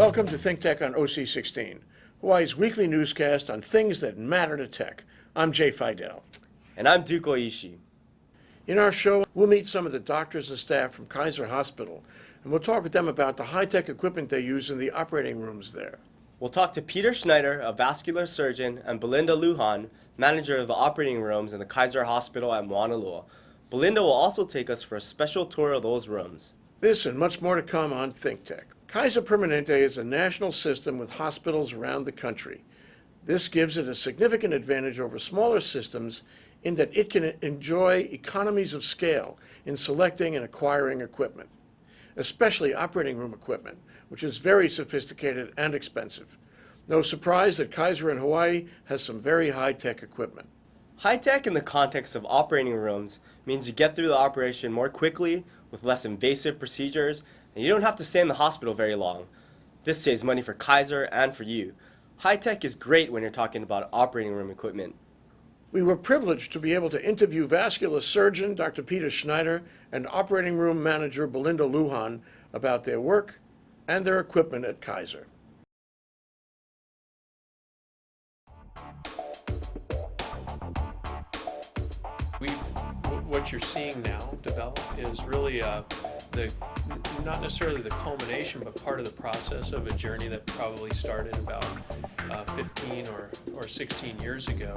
Welcome to ThinkTech on OC16, Hawaii's weekly newscast on things that matter to tech. I'm Jay Fidell. And I'm Duke Oishi. In our show, we'll meet some of the doctors and staff from Kaiser Hospital, and we'll talk with them about the high-tech equipment they use in the operating rooms there. We'll talk to Peter Schneider, a vascular surgeon, and Belinda Lujan, manager of the operating rooms in the Kaiser Hospital at Moanalua. Belinda will also take us for a special tour of those rooms. This and much more to come on ThinkTech. Kaiser Permanente is a national system with hospitals around the country. This gives it a significant advantage over smaller systems in that it can enjoy economies of scale in selecting and acquiring equipment, especially operating room equipment, which is very sophisticated and expensive. No surprise that Kaiser in Hawaii has some very high-tech equipment. High-tech in the context of operating rooms means you get through the operation more quickly with less invasive procedures, and you don't have to stay in the hospital very long. This saves money for Kaiser and for you. High-tech is great when you're talking about operating room equipment. We were privileged to be able to interview vascular surgeon Dr. Peter Schneider and operating room manager Belinda Lujan about their work and their equipment at Kaiser. What you're seeing now develop is really not necessarily the culmination, but part of the process of a journey that probably started about 15 or 16 years ago,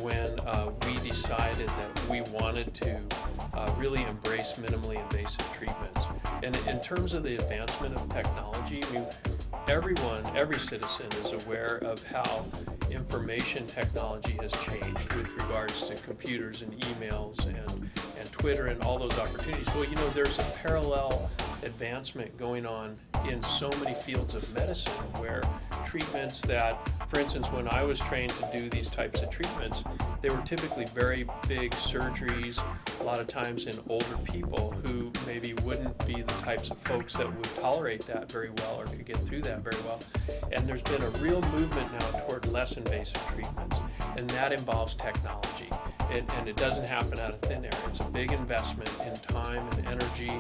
when we decided that we wanted to really embrace minimally invasive treatments. And in terms of the advancement of technology, every citizen is aware of how information technology has changed with regards to computers and emails and Twitter and all those opportunities. Well, there's a parallel advancement going on in so many fields of medicine where treatments that, for instance, when I was trained to do these types of treatments, they were typically very big surgeries, a lot of times in older people who maybe wouldn't be the types of folks that would tolerate that very well or could get through that very well. And there's been a real movement now toward less invasive treatments, and that involves technology. And it doesn't happen out of thin air. It's a big investment in time and energy,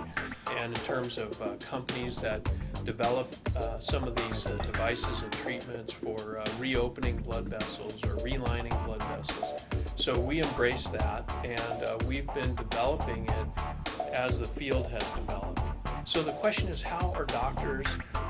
and in terms of companies that develop some of these devices and treatments for reopening blood vessels or relining blood vessels. So we embrace that, and we've been developing it as the field has developed. So the question is, how are doctors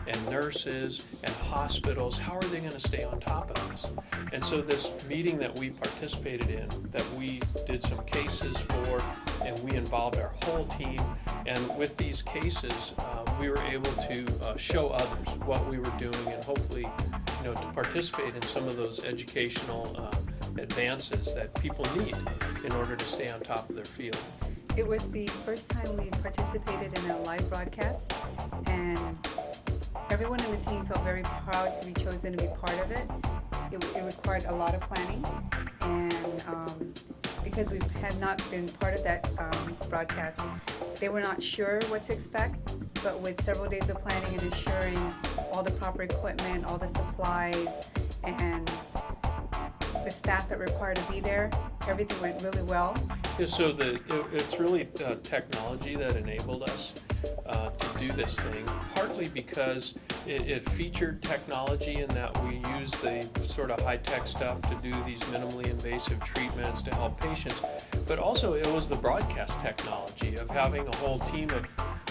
and nurses and hospitals, how are they going to stay on top of this? And so this meeting that we participated in, that we did some cases for, and we involved our whole team, and with these cases, we were able to show others what we were doing, and hopefully, to participate in some of those educational advances that people need in order to stay on top of their field. It was the first time we participated in a live broadcast, and everyone in the team felt very proud to be chosen to be part of it. It required a lot of planning, and because we had not been part of that broadcast, they were not sure what to expect, but with several days of planning and ensuring all the proper equipment, all the supplies, and the staff that required to be there, everything went really well. Yeah, so it's really technology that enabled us to do this thing, partly because it featured technology in that we use the sort of high-tech stuff to do these minimally invasive treatments to help patients, but also it was the broadcast technology of having a whole team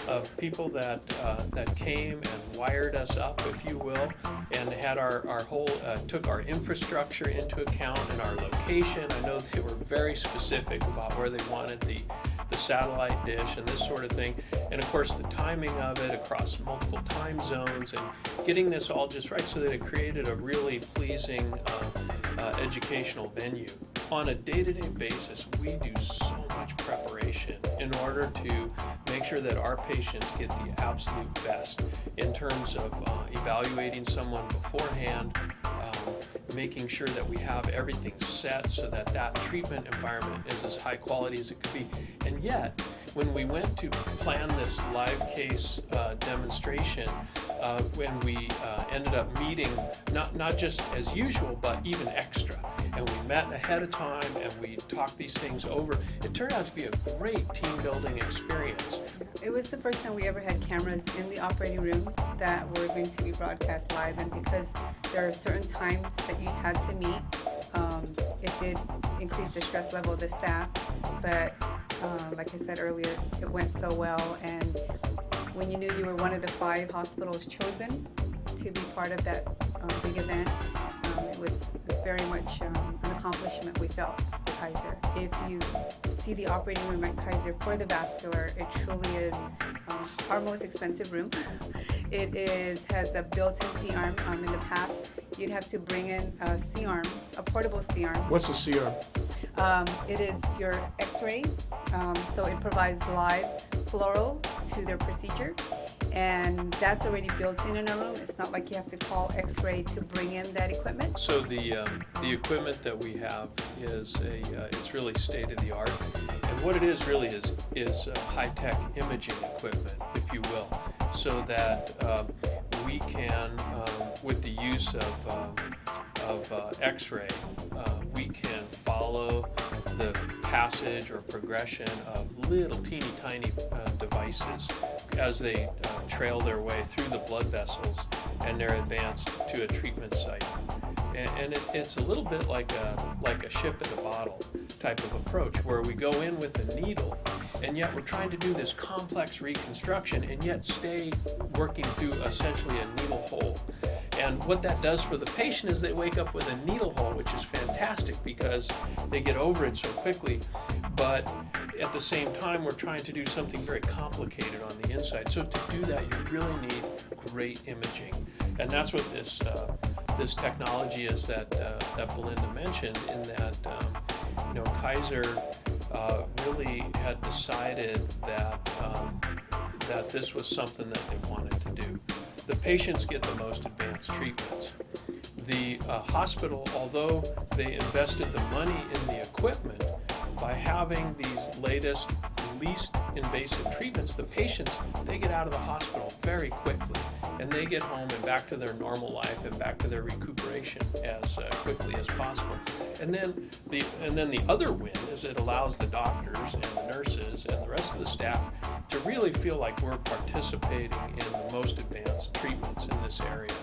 of people that came and wired us up, if you will, and had our whole, took our infrastructure into account and our location. I know they were very specific about where they wanted the satellite dish and this sort of thing. And of course the timing of it across multiple time zones and getting this all just right so that it created a really pleasing educational venue. On a day-to-day basis, we do so much preparation in order to make sure that our patients get the absolute best in terms of evaluating someone beforehand, making sure that we have everything set so that that treatment environment is as high quality as it could be. And yet, when we went to plan this live case demonstration, when we ended up meeting not just as usual, but even extra. And and we met ahead of time and we talked these things over. It turned out to be a great team building experience. It was the first time we ever had cameras in the operating room that were going to be broadcast live, and because there are certain times that you had to meet, it did increase the stress level of the staff, but like I said earlier, it went so well, and when you knew you were one of the 5 hospitals chosen to be part of that big event, it was very much an accomplishment we felt for Kaiser. If you see the operating room at Kaiser for the vascular, it truly is our most expensive room. It has a built-in C-arm. In the past, you'd have to bring in a C-arm, a portable C-arm. What's a C-arm? It is your X-ray, so it provides live fluoro to their procedure, and that's already built in a room. It's not like you have to call X-ray to bring in that equipment. So the equipment that we have is it's really state of the art, and what it is really is high-tech imaging equipment, if you will, so that we can, with the use of X-ray, we can follow the passage or progression of little teeny tiny devices as they trail their way through the blood vessels and they're advanced to a treatment site. And it's a little bit like a ship in a bottle type of approach, where we go in with a needle, and yet we're trying to do this complex reconstruction and yet stay working through essentially a needle hole. And what that does for the patient is they wake up with a needle hole, which is fantastic because they get over it so quickly. But at the same time, we're trying to do something very complicated on the inside. So to do that, you really need great imaging. And that's what this technology is that Belinda mentioned, in that Kaiser really had decided that this was something that they wanted to do. The patients get the most advanced treatments. The hospital, although they invested the money in the equipment, by having these latest, least invasive treatments, the patients, they get out of the hospital very quickly, and they get home and back to their normal life and back to their recuperation as quickly as possible. And then the other win is it allows the doctors and the nurses and the rest of the staff to really feel like we're participating in the most advanced treatments in this area.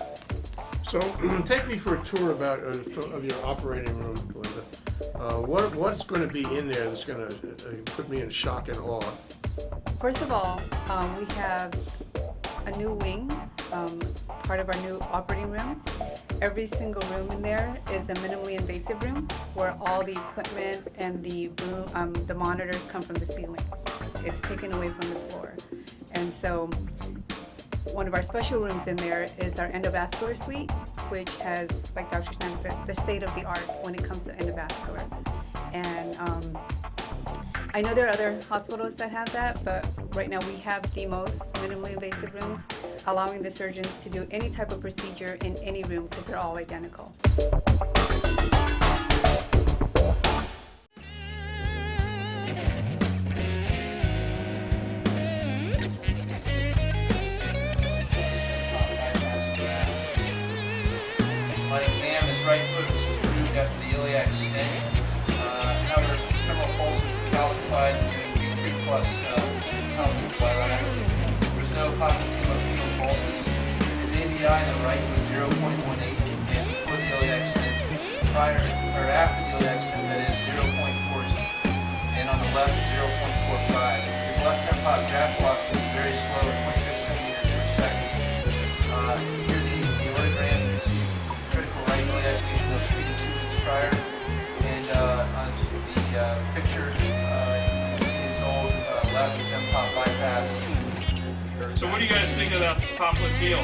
So take me for a tour of your operating room, Belinda. What's going to be in there that's going to put me in shock and awe? First of all, we have a new wing, part of our new operating room. Every single room in there is a minimally invasive room where all the equipment and the monitors come from the ceiling. It's taken away from the floor. And so one of our special rooms in there is our endovascular suite, which has, like Dr. Schneider said, the state of the art when it comes to endovascular. And I know there are other hospitals that have that, but right now we have the most minimally invasive rooms, allowing the surgeons to do any type of procedure in any room because they're all identical. On exam, his right foot was removed after the iliac stent. However, femoral pulses were calcified due to 3+ pounds bilaterally. There was no popliteal or penile pulses. His ABI on the right was 0.18, and before the iliac stent, after the iliac stent, that is 0.40, and on the left 0.45. His left tempod draft velocity was very slow at 0.6 centimeters per second. Here the aortogram, you can see critical right iliac lesion that was treated 2 weeks prior, and on the picture you can see his old left tempod bypass. So what do you guys think of that popliteal? I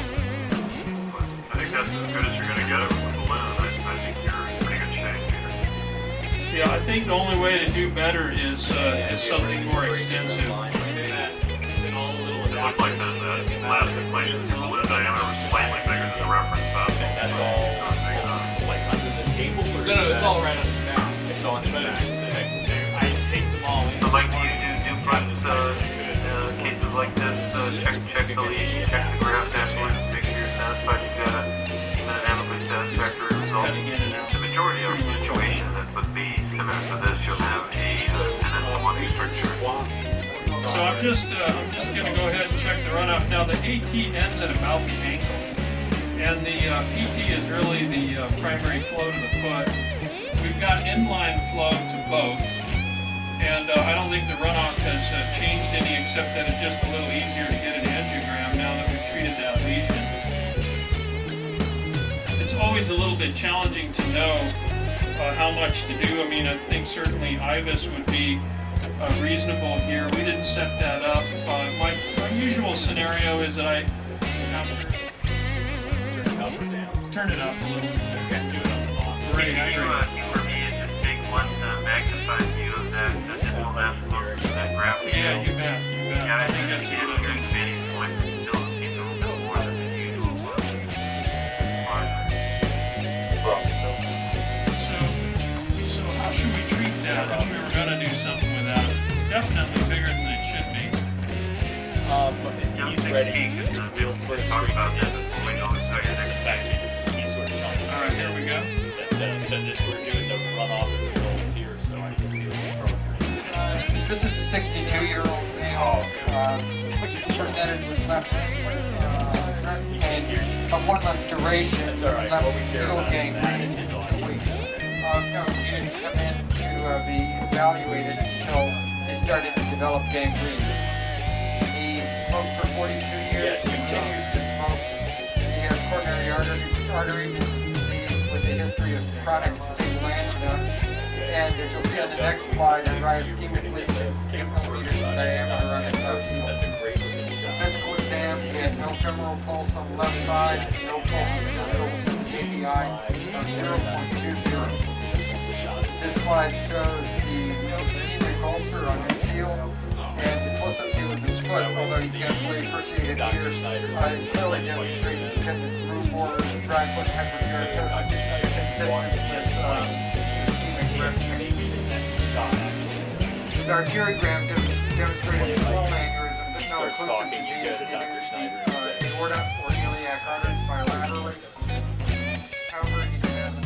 think that's as good as you're going to get it with the balloon. I think you're in pretty good shape here. Yeah, I think the only way to do better is something more extensive. It looked like the last inflation, the balloon diameter was slightly bigger than the reference valve. That's all like under the table? Or No, it's all right on his back. It's on his back. I take them all in. So like you do front cases like this, check the lead, check the graft absolute, make sure you're satisfied you've got a hemodynamically satisfactory result. Cutting in and out. The majority of situations would be similar to this. You'll have a, and then one researcher. So I'm just going to go ahead and check the runoff. Now the AT ends at about the ankle, and the PT is really the primary flow to the foot. We've got inline flow to both, and I don't think the runoff has changed any, except that it's just a little easier to get an angiogram now that we've treated that lesion. It's always a little bit challenging to know how much to do. I mean, I think certainly IVUS would be reasonable here. We didn't set that up. My usual scenario is that I turn it up a little. Great. For me, it's just take one magnified view of that, just pull that look, that graphic. Yeah, you bet. Yeah, I think that's it's a a good good point. Still needs a little more than the usual So how should we treat that if we were going to do something with that? It's definitely bigger than it should be. He's ready. We'll first talk about straight that to point on the second. In fact, he's sort of jumping. All right, here we go. And so this, we're doing the runoff and results here, so I can see what we're This is a 62-year-old male presented with left breast pain of 1 month duration, That's all right. left What we care field about is gangrene that in 2 weeks. He didn't come in to be evaluated until he started to develop gangrene. He smoked for 42 years, continues to smoke. He has coronary artery disease with a history of chronic stable angina. And as you'll see on the next slide, a dry ischemic lesion, 8 millimeters in diameter on his left heel. That's a great location. Physical exam, he had no femoral pulse on the left side, no pulses distal with the KPI of 0.20. This slide shows the ischemic ulcer on his heel and the close-up view of his foot, although you can't fully appreciate it here. It clearly demonstrates dependent groove bore, dry foot hyperkeratosis consistent with ischemic breast pain. His arteriogram demonstrated small aneurysm, but no occlusive disease in either the aorta or iliac arteries bilaterally. However, he did have an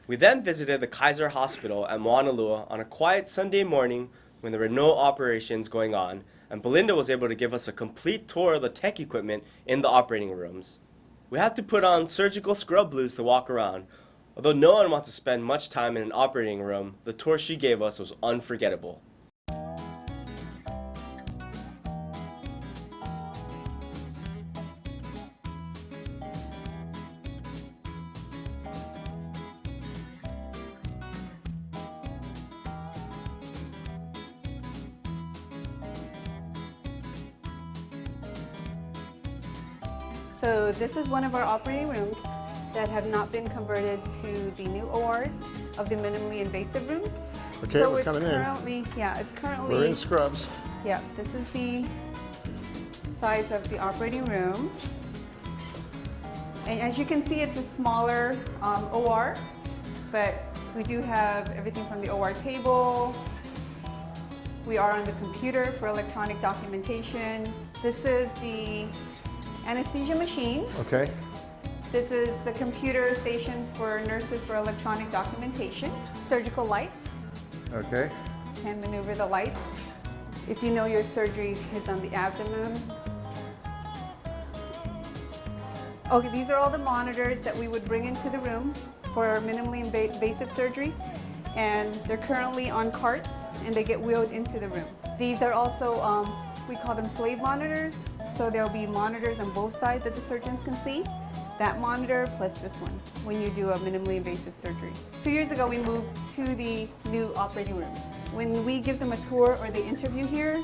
We then visited the Kaiser Hospital at Moanalua on a quiet Sunday morning when there were no operations going on, and Belinda was able to give us a complete tour of the tech equipment in the operating rooms. We had to put on surgical scrub blues to walk around. Although no one wants to spend much time in an operating room, the tour she gave us was unforgettable. So this is one of our operating rooms that have not been converted to the new ORs of the minimally invasive rooms. Okay, so we're it's coming in. currently, yeah, it's currently. We're in scrubs. Yeah, this is the size of the operating room. And as you can see, it's a smaller OR, but we do have everything from the OR table. We are on the computer for electronic documentation. This is the anesthesia machine. Okay. This is the computer stations for nurses for electronic documentation. Surgical lights. Okay. Can maneuver the lights. If you know your surgery is on the abdomen. Okay, these are all the monitors that we would bring into the room for minimally invasive surgery. And they're currently on carts and they get wheeled into the room. These are also, we call them slave monitors. So there'll be monitors on both sides that the surgeons can see. That monitor plus this one when you do a minimally invasive surgery. 2 years ago, we moved to the new operating rooms. When we give them a tour or they interview here,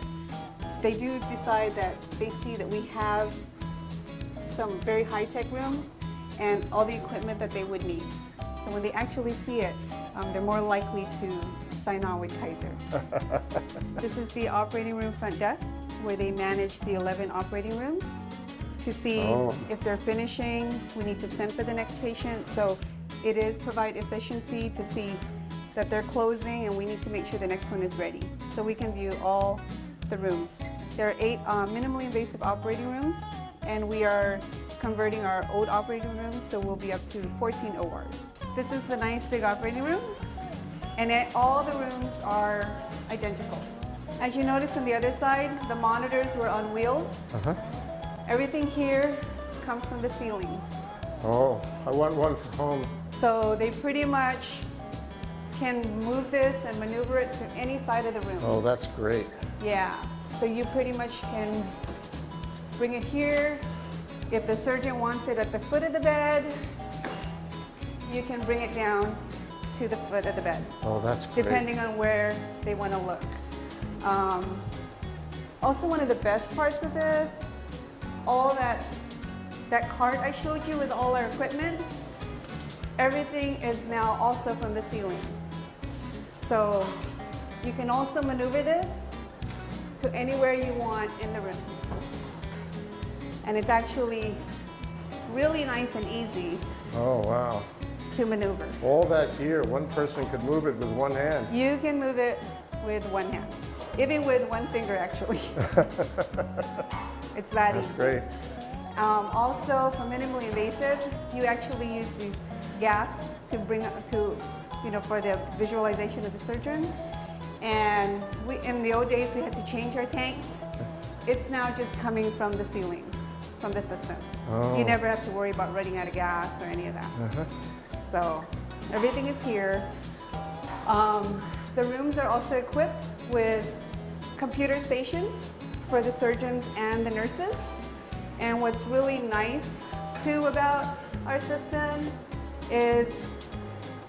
they do decide that they see that we have some very high-tech rooms and all the equipment that they would need. So when they actually see it, they're more likely to sign on with Kaiser. This is the operating room front desk where they manage the 11 operating rooms to see if they're finishing. We need to send for the next patient. So it is provide efficiency to see that they're closing and we need to make sure the next one is ready. So we can view all the rooms. There are 8 minimally invasive operating rooms, and we are converting our old operating rooms, so we'll be up to 14 ORs. This is the nice big operating room, and all the rooms are identical. As you notice on the other side, the monitors were on wheels. Everything here comes from the ceiling. Oh, I want one for home. So they pretty much can move this and maneuver it to any side of the room. Oh, that's great. Yeah, so you pretty much can bring it here. If the surgeon wants it at the foot of the bed, you can bring it down to the foot of the bed, Oh, that's great. depending on where they want to look. Also, one of the best parts of this, all that cart I showed you with all our equipment, everything is now also from the ceiling. So you can also maneuver this to anywhere you want in the room. And it's actually really nice and easy Oh, wow. to maneuver. All that gear, one person could move it with one hand. You can move it with one hand, even with one finger actually. It's that easy. That's great. Also, for minimally invasive, you actually use these gas to bring up to, for the visualization of the surgeon. And in the old days, we had to change our tanks. It's now just coming from the ceiling, from the system. Oh. You never have to worry about running out of gas or any of that. So everything is here. The rooms are also equipped with computer stations for the surgeons and the nurses. And what's really nice too about our system is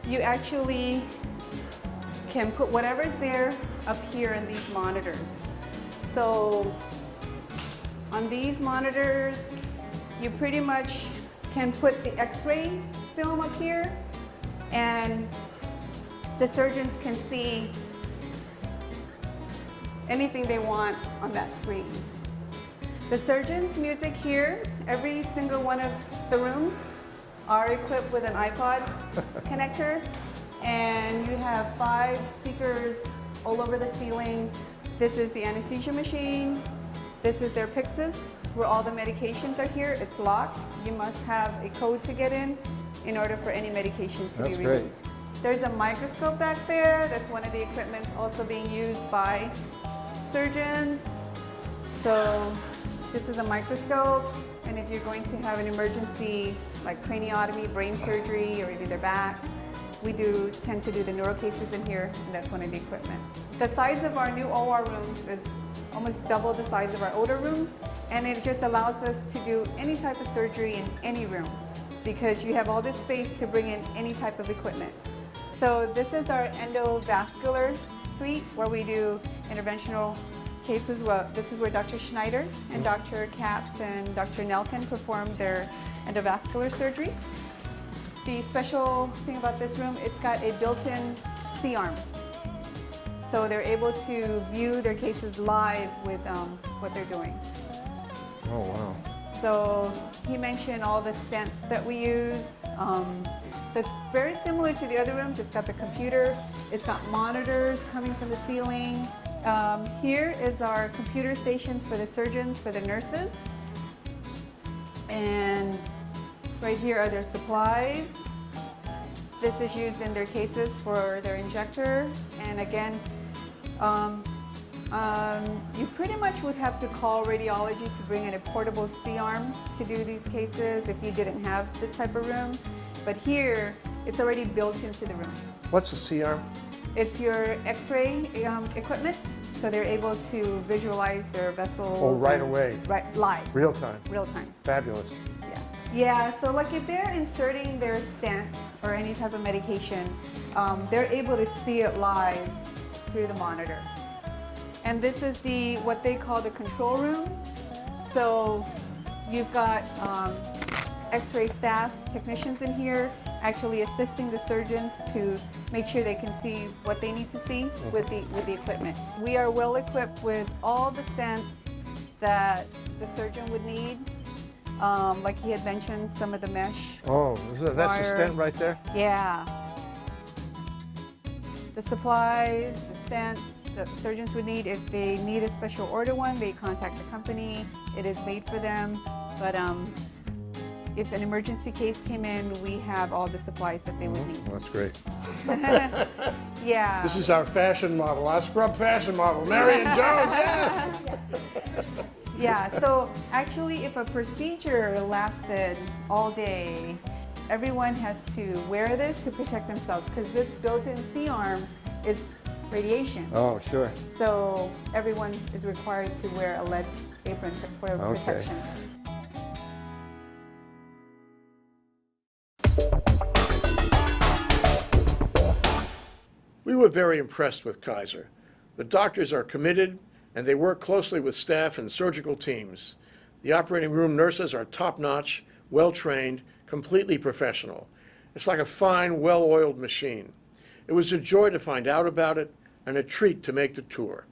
you actually can put whatever's there up here in these monitors. So on these monitors, you pretty much can put the X-ray film up here, and the surgeons can see anything they want on that screen. The surgeon's music here, every single one of the rooms are equipped with an iPod connector, and you have 5 speakers all over the ceiling. This is the anesthesia machine. This is their Pyxis, where all the medications are here. It's locked. You must have a code to get in order for any medication to be That's removed. great. There's a microscope back there. That's one of the equipments also being used by surgeons. So this is a microscope, and if you're going to have an emergency like craniotomy, brain surgery, or either their backs, we tend to do the neuro cases in here, and that's one of the equipment. The size of our new OR rooms is almost double the size of our older rooms, and it just allows us to do any type of surgery in any room because you have all this space to bring in any type of equipment. So this is our endovascular suite where we do interventional cases. Well, this is where Dr. Schneider and Dr. Capps and Dr. Nelken perform their endovascular surgery. The special thing about this room, it's got a built-in C-arm. So they're able to view their cases live with what they're doing. Oh, wow. So he mentioned all the stents that we use. So it's very similar to the other rooms. It's got the computer, it's got monitors coming from the ceiling. Here is our computer stations for the surgeons, for the nurses. And right here are their supplies. This is used in their cases for their injector. And again, you pretty much would have to call radiology to bring in a portable C-arm to do these cases if you didn't have this type of room. But here, it's already built into the room. What's a C-arm? It's your X-ray equipment, so they're able to visualize their vessels. Oh, right away. Right, live. Real time. Real time. Fabulous. Yeah. Yeah, so like if they're inserting their stent or any type of medication, they're able to see it live through the monitor. And this is what they call the control room. So you've got X-ray staff, technicians in here, actually assisting the surgeons to make sure they can see what they need to see with the equipment. We are well equipped with all the stents that the surgeon would need. Like he had mentioned, some of the mesh. Oh, that's the wire. stent right there? Yeah. The supplies, the stents, that the surgeons would need. If they need a special order one, they contact the company. It is made for them. But if an emergency case came in, we have all the supplies that they would need. Well, that's great. Yeah. This is our fashion model, our scrub fashion model, Marion Jones, yeah! Yeah, so actually if a procedure lasted all day, everyone has to wear this to protect themselves because this built-in C-arm is radiation. Oh, sure. So everyone is required to wear a lead apron for protection. We were very impressed with Kaiser. The doctors are committed and they work closely with staff and surgical teams. The operating room nurses are top-notch, well-trained, completely professional. It's like a fine, well-oiled machine. It was a joy to find out about it and a treat to make the tour.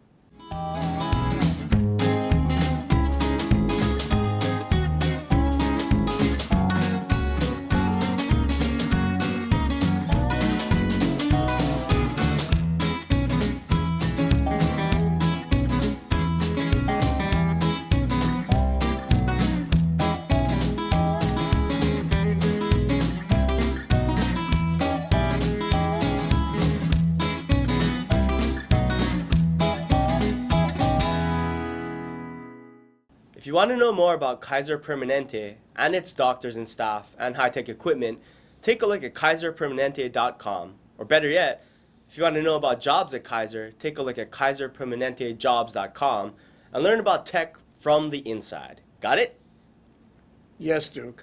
If you want to know more about Kaiser Permanente and its doctors and staff and high-tech equipment, take a look at kaiserpermanente.com. Or better yet, if you want to know about jobs at Kaiser, take a look at kaiserpermanentejobs.com and learn about tech from the inside. Got it? Yes, Duke.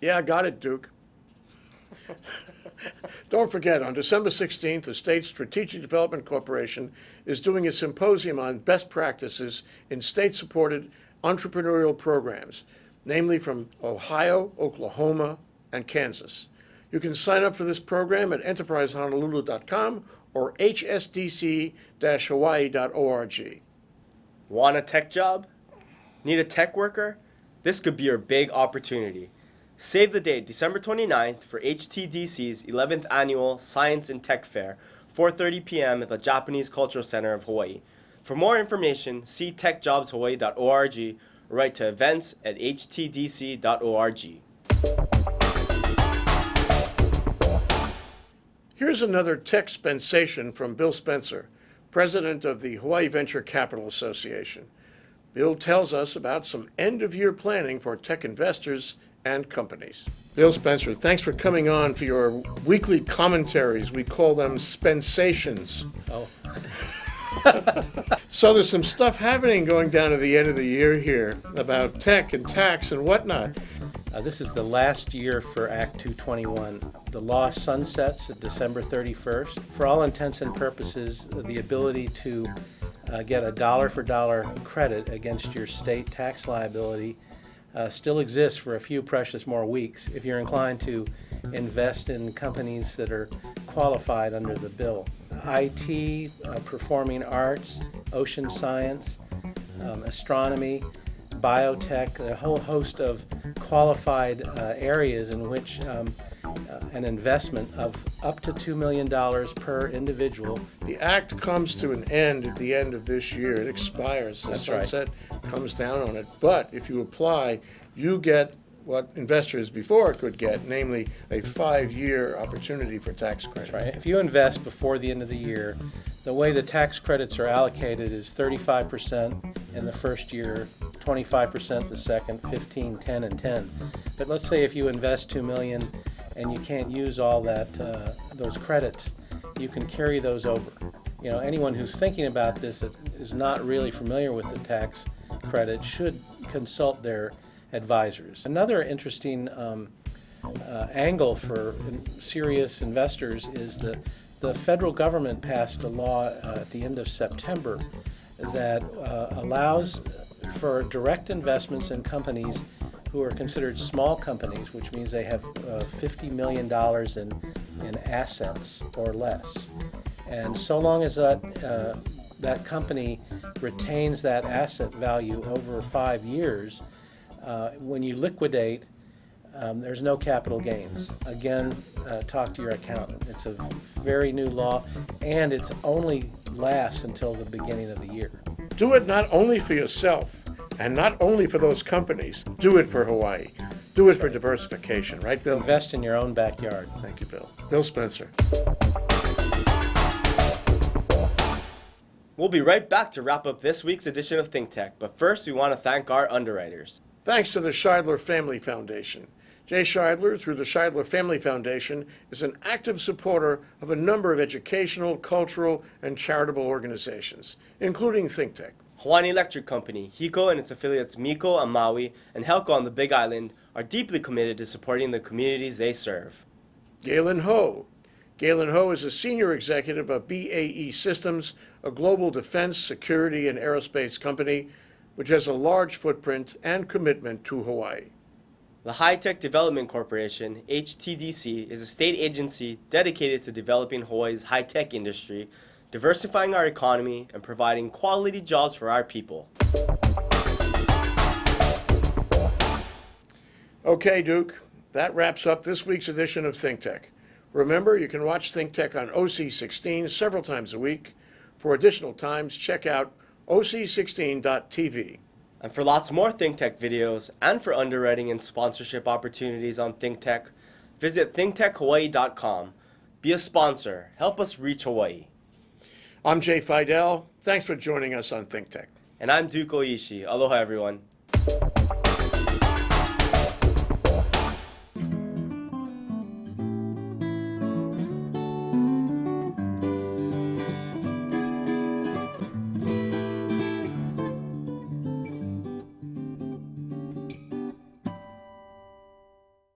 Yeah, I got it, Duke. Don't forget, on December 16th, the State Strategic Development Corporation is doing a symposium on best practices in state-supported entrepreneurial programs, namely from Ohio, Oklahoma, and Kansas. You can sign up for this program at enterprisehonolulu.com or hsdc-hawaii.org. Want a tech job? Need a tech worker? This could be your big opportunity. Save the date, December 29th, for HTDC's 11th Annual Science and Tech Fair, 4:30 p.m. at the Japanese Cultural Center of Hawaii. For more information, see techjobshawaii.org or write to events@htdc.org. Here's another tech spensation from Bill Spencer, president of the Hawaii Venture Capital Association. Bill tells us about some end-of-year planning for tech investors and companies. Bill Spencer, thanks for coming on for your weekly commentaries. We call them Spensations. Oh. So there's some stuff happening going down to the end of the year here about tech and tax and whatnot. This is the last year for Act 221. The law sunsets at December 31st. For all intents and purposes, the ability to get a dollar-for-dollar credit against your state tax liability still exists for a few precious more weeks if you're inclined to invest in companies that are qualified under the bill. IT, performing arts, ocean science, astronomy, biotech, a whole host of qualified areas in which an investment of up to $2 million per individual. The act comes to an end at the end of this year. It expires. The That's right. sunset comes down on it. But if you apply, you get what investors before could get, namely a 5-year opportunity for tax credit. Right. If you invest before the end of the year, the way the tax credits are allocated is 35% in the first year, 25% the second, 15, 10, and 10. But let's say if you invest $2 million and you can't use all that those credits, you can carry those over. You know, anyone who's thinking about this that is not really familiar with the tax credit should consult their advisors. Another interesting angle for serious investors is that the federal government passed a law at the end of September that allows for direct investments in companies who are considered small companies, which means they have $50 million in assets or less. And so long as that company retains that asset value over 5 years, when you liquidate, there's no capital gains. Again, talk to your accountant. It's a very new law, and it's only lasts until the beginning of the year. Do it not only for yourself and not only for those companies. Do it for Hawaii. Do it for diversification, right, Bill? Invest in your own backyard. Thank you, Bill. Bill Spencer. We'll be right back to wrap up this week's edition of ThinkTech, but first we want to thank our underwriters. Thanks to the Scheidler Family Foundation. Jay Scheidler, through the Scheidler Family Foundation, is an active supporter of a number of educational, cultural, and charitable organizations, including ThinkTech. Hawaiian Electric Company, HECO and its affiliates Miko on Maui and Helco on the Big Island are deeply committed to supporting the communities they serve. Galen Ho. Galen Ho is a senior executive of BAE Systems, a global defense, security, and aerospace company which has a large footprint and commitment to Hawaii. The High Tech Development Corporation, HTDC, is a state agency dedicated to developing Hawaii's high-tech industry, diversifying our economy, and providing quality jobs for our people. Okay, Duke, that wraps up this week's edition of ThinkTech. Remember, you can watch ThinkTech on OC16 several times a week. For additional times, check out oc16.tv. And for lots more ThinkTech videos and for underwriting and sponsorship opportunities on ThinkTech, visit thinktechhawaii.com. Be a sponsor. Help us reach Hawaii. I'm Jay Fidell. Thanks for joining us on ThinkTech. And I'm Duke Oishi. Aloha, everyone.